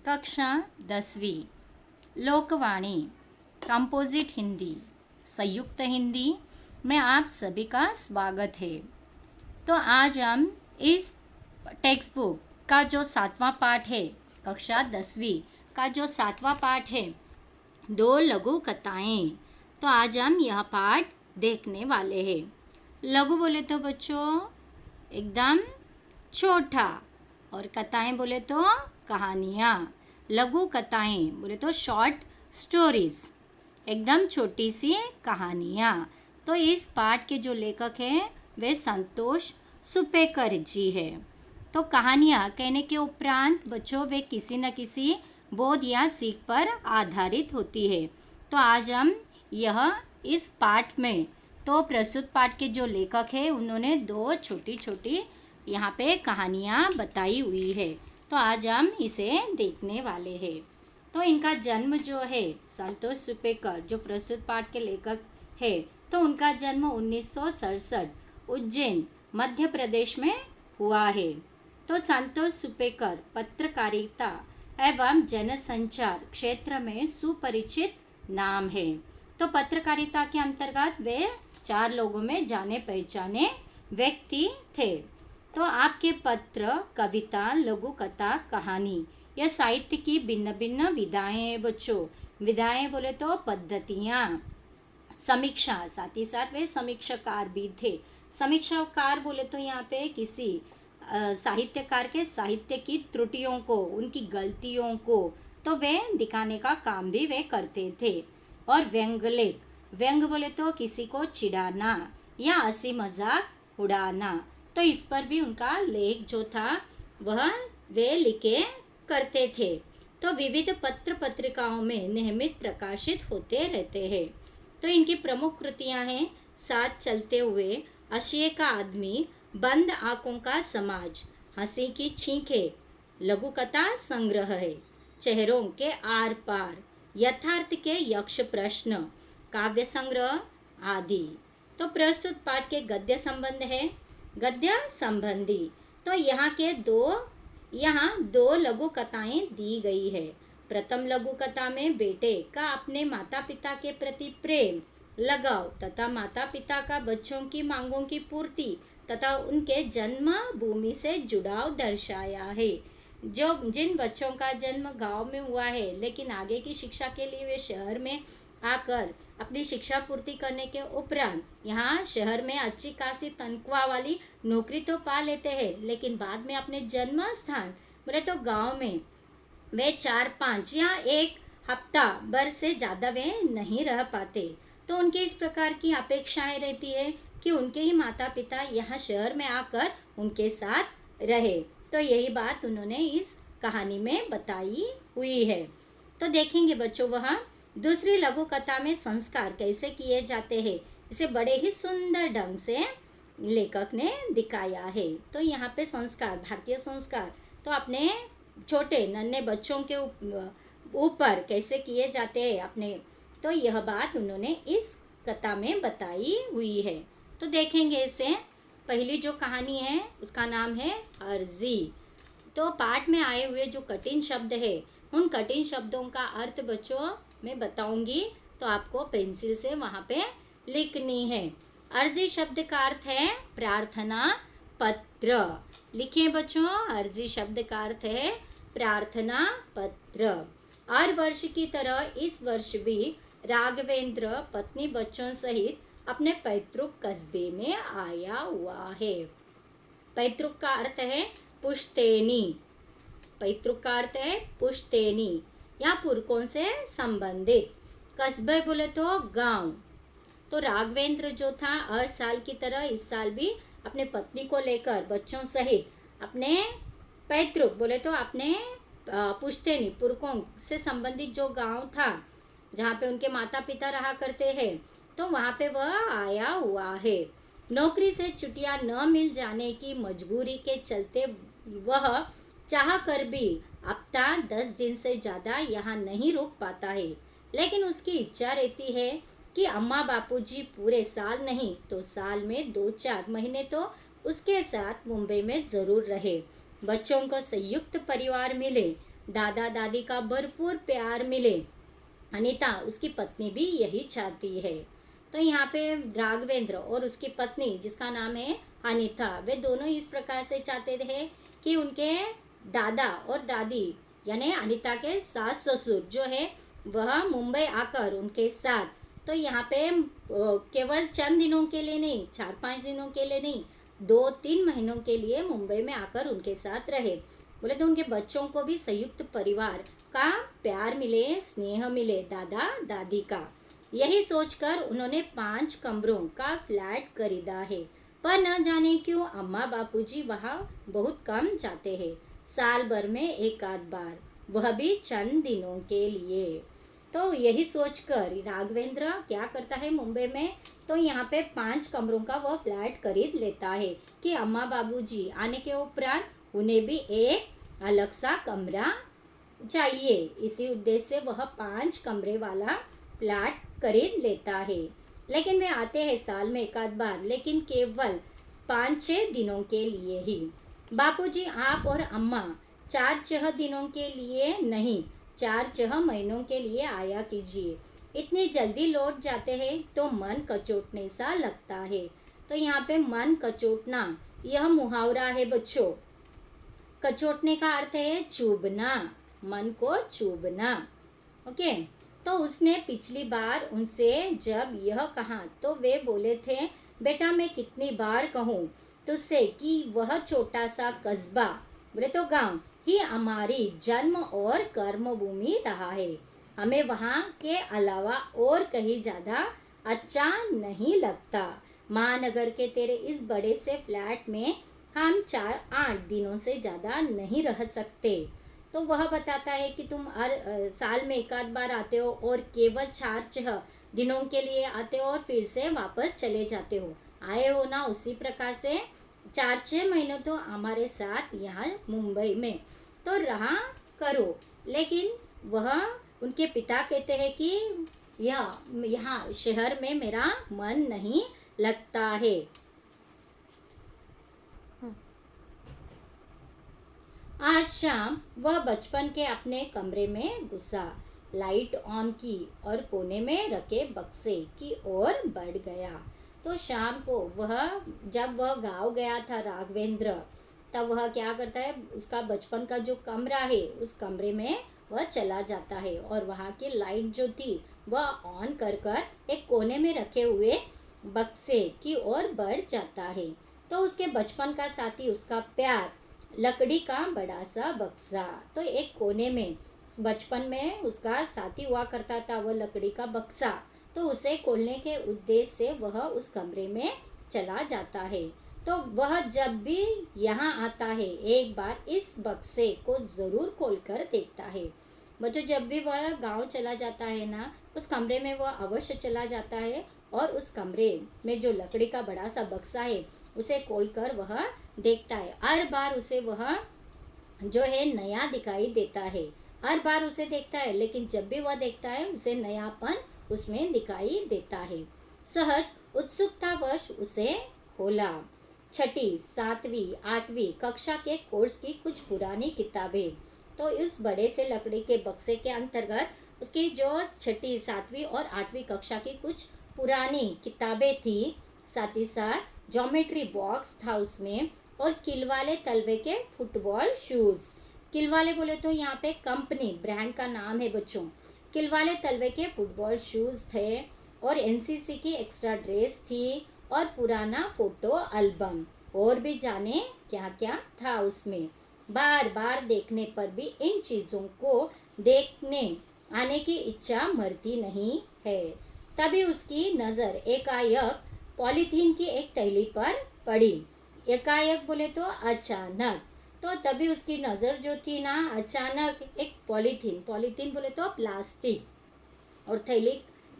कक्षा 10वीं लोकवाणी कंपोजिट हिंदी संयुक्त हिंदी में आप सभी का स्वागत है। तो आज हम इस टेक्स्ट बुक का जो 7वां पाठ है, कक्षा 10वीं का जो 7वां पाठ है, 2 लघु कथाएं, तो आज हम यह पाठ देखने वाले हैं। लघु बोले तो बच्चों एकदम छोटा, और कथाएं बोले तो कहानियाँ। लघु कथाएं बोले तो शॉर्ट स्टोरीज, एकदम छोटी सी कहानियाँ। तो इस पाठ के जो लेखक हैं वे संतोष सुपेकर जी है। तो कहानियाँ कहने के उपरांत बच्चों वे किसी न किसी बोध या सीख पर आधारित होती है। तो आज हम यह इस पाठ में, तो प्रस्तुत पाठ के जो लेखक हैं उन्होंने 2 छोटी छोटी यहाँ पे कहानियाँ बताई हुई है। तो आज हम इसे देखने वाले हैं। तो इनका जन्म जो है, संतोष सुपेकर जो प्रस्तुत पाठ के लेखक है, तो उनका जन्म 1967 उज्जैन मध्य प्रदेश में हुआ है। तो संतोष सुपेकर पत्रकारिता एवं जनसंचार क्षेत्र में सुपरिचित नाम है। तो पत्रकारिता के अंतर्गत वे 4 लोगों में जाने पहचाने व्यक्ति थे। तो आपके पत्र, कविता, लघु कथा, कहानी, यह साहित्य की भिन्न भिन्न विधाएं हैं बच्चों। विधाएं बोले तो पद्धतियाँ, समीक्षा, साथ ही साथ वे समीक्षाकार भी थे। समीक्षाकार बोले तो यहाँ पे किसी साहित्यकार के साहित्य की त्रुटियों को, उनकी गलतियों को तो वे दिखाने का काम भी वे करते थे। और व्यंग लेख, व्यंग बोले तो किसी को चिढ़ाना या हंसी मजाक उड़ाना, तो इस पर भी उनका लेख जो था वह वे लिखे करते थे। तो विविध पत्र पत्रिकाओं में नियमित प्रकाशित होते रहते हैं। तो इनकी प्रमुख कृतियां हैं साथ चलते हुए, हाशिए का आदमी, बंद आंखों का समाज, हंसी की छींके, लघु कथा संग्रह है, चेहरों के आर पार, यथार्थ के यक्ष प्रश्न, काव्य संग्रह आदि। तो प्रस्तुत पाठ के गद्य संबंध है, गद्य संबंधी। तो यहाँ दो लघु कथाएं दी गई है। प्रथम लघु कथा में बेटे का अपने माता पिता के प्रति प्रेम, लगाव तथा माता पिता का बच्चों की मांगों की पूर्ति तथा उनके जन्म भूमि से जुड़ाव दर्शाया है। जिन बच्चों का जन्म गांव में हुआ है लेकिन आगे की शिक्षा के लिए वे शहर में आकर अपनी शिक्षा पूर्ति करने के उपरांत यहाँ शहर में अच्छी खासी तनख्वाह वाली नौकरी तो पा लेते हैं, लेकिन बाद में अपने जन्म स्थान बोले तो गांव में वे 4-5 या 1 हफ्ता भर से ज़्यादा वे नहीं रह पाते। तो उनकी इस प्रकार की अपेक्षाएं रहती है कि उनके ही माता पिता यहाँ शहर में आकर उनके साथ रहे। तो यही बात उन्होंने इस कहानी में बताई हुई है। तो देखेंगे बच्चों वहाँ दूसरी लघु कथा में संस्कार कैसे किए जाते हैं, इसे बड़े ही सुंदर ढंग से लेखक ने दिखाया है। तो यहाँ पे संस्कार, भारतीय संस्कार तो अपने छोटे नन्हे बच्चों के ऊपर कैसे किए जाते हैं अपने, तो यह बात उन्होंने इस कथा में बताई हुई है। तो देखेंगे इसे। पहली जो कहानी है उसका नाम है अर्जी। तो पाठ में आए हुए जो कठिन शब्द है, उन कठिन शब्दों का अर्थ बच्चों मैं बताऊंगी, तो आपको पेंसिल से वहाँ पे लिखनी है। अर्जी शब्द का अर्थ है प्रार्थना पत्र। लिखिए बच्चों, अर्जी शब्द का अर्थ है प्रार्थना पत्र। हर वर्ष की तरह इस वर्ष भी राघवेंद्र पत्नी बच्चों सहित अपने पैतृक कस्बे में आया हुआ है। पैतृक का अर्थ है पुश्तैनी। पैतृक का अर्थ है पुश्तैनी या पुरखों से संबंधित। कस्बे बोले तो गांव। तो राघवेंद्र जो था हर साल की तरह इस साल भी अपने पत्नी को लेकर बच्चों सहित अपने पैतृक बोले तो अपने पुश्तैनी पुरखों से संबंधित जो गांव था जहाँ पे उनके माता पिता रहा करते हैं, तो वहाँ पे वह आया हुआ है। नौकरी से छुट्टियाँ न मिल जाने की मजबूरी के चलते वह चाह कर भी हफ्ता 10 दिन से ज़्यादा यहाँ नहीं रुक पाता है, लेकिन उसकी इच्छा रहती है कि अम्मा बापूजी पूरे साल नहीं तो साल में 2-4 महीने तो उसके साथ मुंबई में ज़रूर रहे, बच्चों को संयुक्त परिवार मिले, दादा दादी का भरपूर प्यार मिले। अनीता उसकी पत्नी भी यही चाहती है। तो यहाँ पे राघवेंद्र और उसकी पत्नी जिसका नाम है अनीता, वे दोनों इस प्रकार से चाहते थे कि उनके दादा और दादी यानी अनीता के सास ससुर जो है वह मुंबई आकर उनके साथ, तो यहाँ पे केवल चंद दिनों के लिए नहीं, 4-5 दिनों के लिए नहीं, 2-3 महीनों के लिए मुंबई में आकर उनके साथ रहे। बोले तो उनके बच्चों को भी संयुक्त परिवार का प्यार मिले, स्नेह मिले दादा दादी का। यही सोचकर उन्होंने 5 कमरों का फ्लैट खरीदा है। पर न जाने क्यों अम्मा बापूजी वहाँ बहुत कम जाते हैं, साल भर में एक आध बार, वह भी चंद दिनों के लिए। तो यही सोचकर राघवेंद्र क्या करता है मुंबई में, तो यहाँ पे 5 कमरों का वह फ्लैट खरीद लेता है कि अम्मा बाबूजी आने के उपरांत उन्हें भी एक अलग सा कमरा चाहिए। इसी उद्देश्य से वह 5 कमरे वाला फ्लैट खरीद लेता है। लेकिन वे आते हैं साल में एक आध बार, लेकिन केवल 5-6 दिनों के लिए ही। बापूजी आप और अम्मा 4-6 दिनों के लिए नहीं, 4-6 महीनों के लिए आया कीजिए। इतनी जल्दी लौट जाते हैं तो मन कचोटने सा लगता है। तो यहाँ पे मन कचोटना यह मुहावरा है बच्चों। कचोटने का अर्थ है चुभना, मन को चुभना। ओके, तो उसने पिछली बार उनसे जब यह कहा तो वे बोले थे, बेटा मैं कितनी बार कहूँ तुझसे कि वह छोटा सा कस्बा, बोले तो गांव ही हमारी जन्म और कर्म भूमि रहा है। हमें वहाँ के अलावा और कहीं ज़्यादा अच्छा नहीं लगता। महानगर के तेरे इस बड़े से फ्लैट में हम 4-8 दिनों से ज़्यादा नहीं रह सकते। तो वह बताता है कि तुम हर साल में एक आध बार आते हो और केवल 4-6 दिनों के लिए आते हो और फिर से वापस चले जाते हो। आए हो ना उसी प्रकार से 4-6 महीनों तो हमारे साथ यहाँ मुंबई में तो रहा करो। लेकिन वह उनके पिता कहते हैं कि यहाँ शहर में मेरा मन नहीं लगता है। आज शाम वह बचपन के अपने कमरे में घुसा, लाइट ऑन की और कोने में रखे बक्से की ओर बढ़ गया। तो शाम को जब वह गाँव गया था राघवेंद्र, तब वह क्या करता है, उसका बचपन का जो कमरा है उस कमरे में वह चला जाता है और वहाँ की लाइट जो थी वह ऑन कर एक कोने में रखे हुए बक्से की ओर बढ़ जाता है। तो उसके बचपन का साथी, उसका प्यार, लकड़ी का बड़ा सा बक्सा, तो एक कोने में बचपन में उसका साथी हुआ करता था वह लकड़ी का बक्सा, तो उसे खोलने के उद्देश्य से वह उस कमरे में चला जाता है। तो वह जब भी यहाँ आता है एक बार इस बक्से को ज़रूर खोलकर देखता है। बच्चों जब भी वह गांव चला जाता है ना, उस कमरे में वह अवश्य चला जाता है और उस कमरे में जो लकड़ी का बड़ा सा बक्सा है उसे खोलकर वह देखता है। हर बार उसे वह जो है नया दिखाई देता है, हर बार उसे देखता है, लेकिन जब भी वह देखता है उसे नयापन उसमें दिखाई देता है। सहज उत्सुकतावश उसे खोला। 6ठी, 7वीं, 8वीं कक्षा के कोर्स की कुछ पुरानी किताबें, तो इस बड़े से लकड़ी के बक्से के अंतर्गत उसकी जो 6ठी, 7वीं और 8वीं कक्षा की कुछ पुरानी किताबें थी, साथ ही साथ ज्योमेट्री बॉक्स था उसमें, और किलवाले तलवे के फुटबॉल शूज़। किलवाले बोले तो यहाँ पे कंपनी ब्रांड का नाम है बच्चों। किलवाले तलवे के फुटबॉल शूज़ थे और एनसीसी की एक्स्ट्रा ड्रेस थी और पुराना फोटो एल्बम, और भी जाने क्या क्या था उसमें। बार बार देखने पर भी इन चीज़ों को देखने आने की इच्छा मरती नहीं है। तभी उसकी नज़र एकाएक पॉलीथीन की एक थैली पर पड़ी। एकाएक बोले तो अचानक, तो तभी उसकी नज़र जो थी ना, अचानक एक पॉलीथीन बोले तो प्लास्टिक, और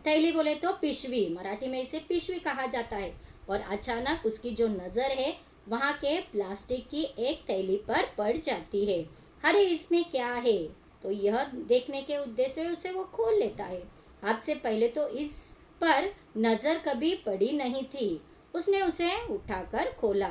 थैली बोले तो पिशवी, मराठी में इसे पिशवी कहा जाता है। और अचानक उसकी जो नज़र है वहाँ के प्लास्टिक की एक थैली पर पड़ जाती है। अरे इसमें क्या है, तो यह देखने के उद्देश्य से उसे वो खोल लेता है। आपसे पहले तो इस पर नज़र कभी पड़ी नहीं थी। उसने उसे उठाकर खोला,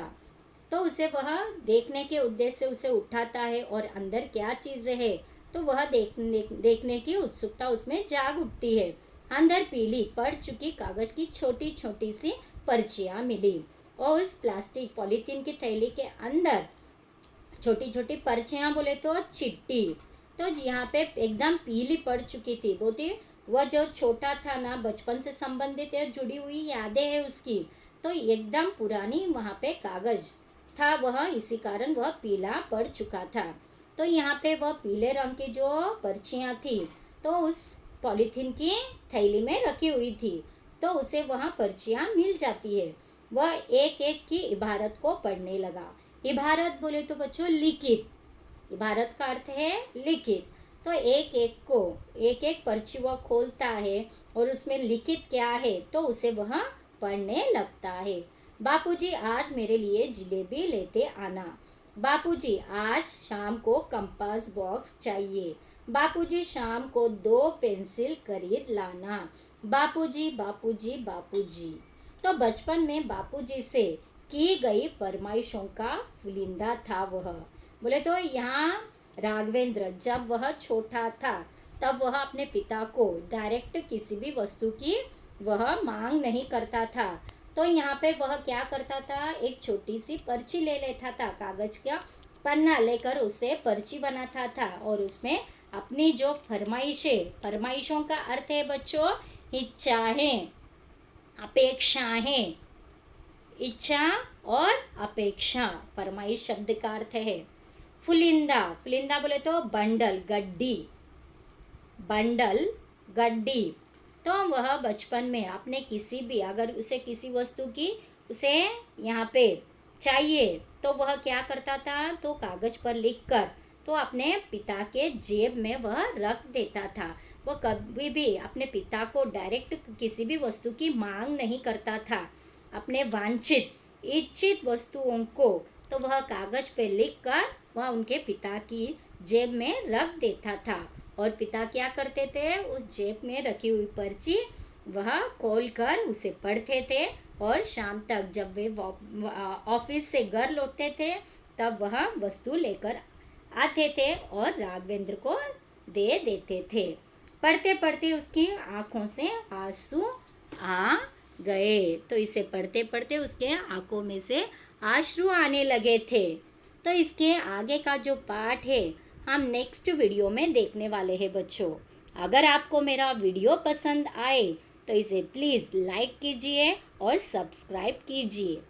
तो उसे वह देखने के उद्देश्य से उसे उठाता है और अंदर क्या चीज़ें है तो वह देखने की उत्सुकता उसमें जाग उठती है। अंदर पीली पड़ चुकी कागज की छोटी छोटी सी पर्चियाँ मिली और उस प्लास्टिक पॉलीथीन की थैली के अंदर छोटी छोटी पर्चियाँ बोले तो चिट्ठी, तो यहाँ पे एकदम पीली पड़ चुकी थी। बोलती वह जो छोटा था ना, बचपन से संबंधित है, जुड़ी हुई यादें है उसकी, तो एकदम पुरानी वहाँ पे कागज था वह, इसी कारण वह पीला पड़ चुका था। तो यहाँ पे वह पीले रंग की जो पर्चियाँ थी तो उस पॉलीथीन की थैली में रखी हुई थी, तो उसे वहाँ पर्चियाँ मिल जाती है। वह एक एक की इबारत को पढ़ने लगा। इबारत बोले तो बच्चों लिखित, इबारत का अर्थ है लिखित। तो एक एक पर्ची वह खोलता है और उसमें लिखित क्या है तो उसे वह पढ़ने लगता है। बापूजी आज मेरे लिए जलेबी लेते आना। बापूजी आज शाम को कंपास बॉक्स चाहिए। बापूजी शाम को 2 पेंसिल खरीद लाना। बापूजी बापूजी बापूजी। तो बचपन में बापूजी से की गई फरमाइशों का फुलिंदा था वह। बोले तो यहाँ राघवेंद्र जब वह छोटा था तब वह अपने पिता को डायरेक्ट किसी भी वस्तु की वह मांग नहीं करता था। तो यहाँ पे वह क्या करता था, एक छोटी सी पर्ची ले लेता था, कागज का पन्ना लेकर उसे पर्ची बनाता था और उसमें अपनी जो फरमाइशों का अर्थ है बच्चों इच्छाएं, अपेक्षाएं, इच्छा और अपेक्षा, फरमाइश शब्द का अर्थ है। फुलिंदा, फुलिंदा बोले तो बंडल गड्डी, बंडल गड्डी। तो वह बचपन में अपने किसी भी, अगर उसे किसी वस्तु की उसे यहाँ पे चाहिए तो वह क्या करता था, तो कागज पर लिखकर तो अपने पिता के जेब में वह रख देता था। वह कभी भी अपने पिता को डायरेक्ट किसी भी वस्तु की मांग नहीं करता था। अपने वांछित इच्छित वस्तुओं को तो वह कागज पे लिखकर वह उनके पिता की जेब में रख देता था और पिता क्या करते थे, उस जेब में रखी हुई पर्ची वह खोलकर उसे पढ़ते थे और शाम तक जब वे ऑफिस से घर लौटते थे तब वह वस्तु लेकर आते थे और राघवेंद्र को दे देते थे। पढ़ते पढ़ते उसकी आंखों से आंसू आ गए। तो इसे पढ़ते पढ़ते उसके आंखों में से आंसू आने लगे थे। तो इसके आगे का जो पार्ट है हम नेक्स्ट वीडियो में देखने वाले हैं बच्चों। अगर आपको मेरा वीडियो पसंद आए तो इसे प्लीज़ लाइक कीजिए और सब्सक्राइब कीजिए।